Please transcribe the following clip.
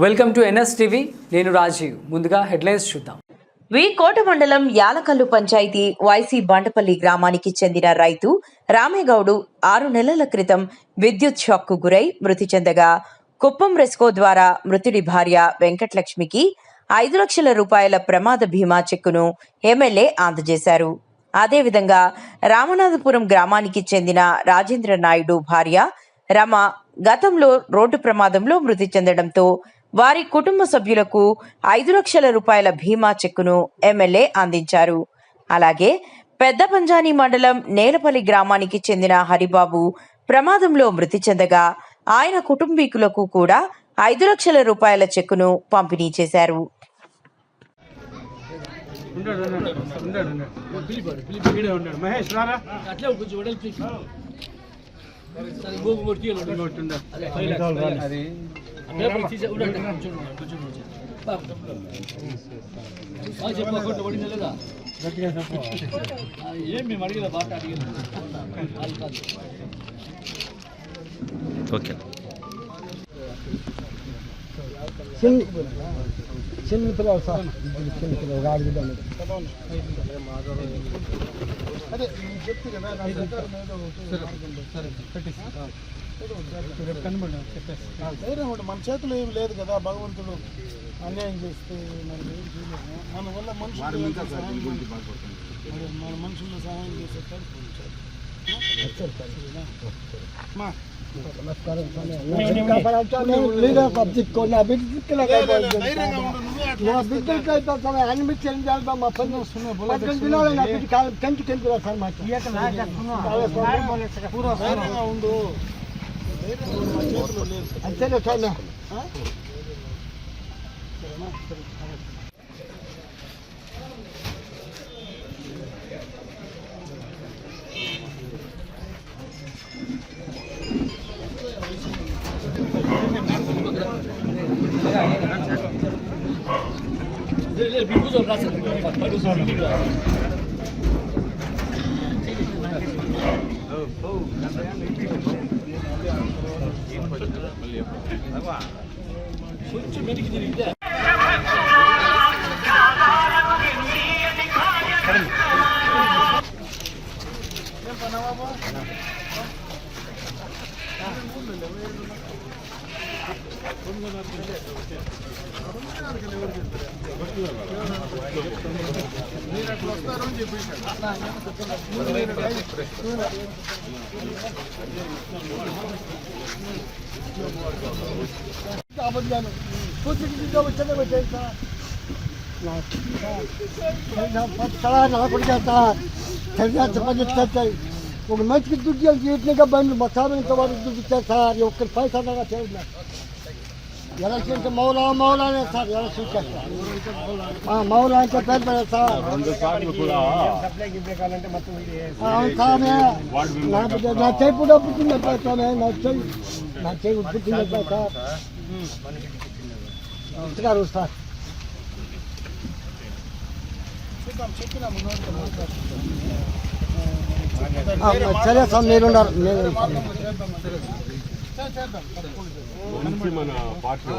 Welcome to NS TV. నేను రాజీవ్. ముందుగా headlines చూద్దాం. కోట మండలం యాలకల్లు పంచాయతీ వైసీ బండపల్లి గ్రామానికి చెందిన రైతు రామేగౌడు 6 నెలల క్రితం విద్యుత్ షాక్కు గురై మృతి చెందగా కుప్పం రెస్కో ద్వారా మృతుడి భార్య వెంకటలక్ష్మికి 5 లక్షల రూపాయల ప్రమాద బీమా చెక్కును ఎమ్మెల్యే అందజేశారు. అదేవిధంగా రామనాథపురం గ్రామానికి చెందిన రాజేంద్ర నాయుడు భార్య రమ గతంలో రోడ్డు ప్రమాదంలో మృతి చెందడంతో వారి కుటుంబ సభ్యులకు 5 లక్షల రూపాయల బీమా చెక్కును ఎమ్మెల్యే అందించారు. అలాగే పెద్ద పంజాని మండలం నేలపల్లి గ్రామానికి చెందిన హరిబాబు ప్రమాదంలో మృతి చెందగా ఆయన కుటుంబీకులకు కూడా 5 లక్షల రూపాయల చెక్కును పంపిణీ చేశారు. చిన్న పిల్లలు సార్, చిన్న పిల్లలు రాడు అదే చెప్తు కదా మన చేతులు ఏమి లేదు కదా. భగవంతుడు అన్యాయం చేస్తే మనం ఏం చేయలేము. మన వల్ల మన మనుషుల్లో సహాయం చేసేస్తారు. నమస్కారం. ఒక మంచికి దుడ్డు ఇట్లా బండ్లు మొత్తం ఇంతవరకు దుడ్డు ఇచ్చారు సార్. ఒక్కరి పైసా చేయలేదు. ఎలక్షన్ మౌలానే సార్. ఎలక్షన్ మౌలా అంటే పేరు పెడతారు సార్. అవును సార్. నా చేయి కూడా పుట్టింది సార్. నా చేయి పుట్టింది సార్. ఇచ్చినారు సార్. సరే సార్, మీరున్నారు. మన పార్టీ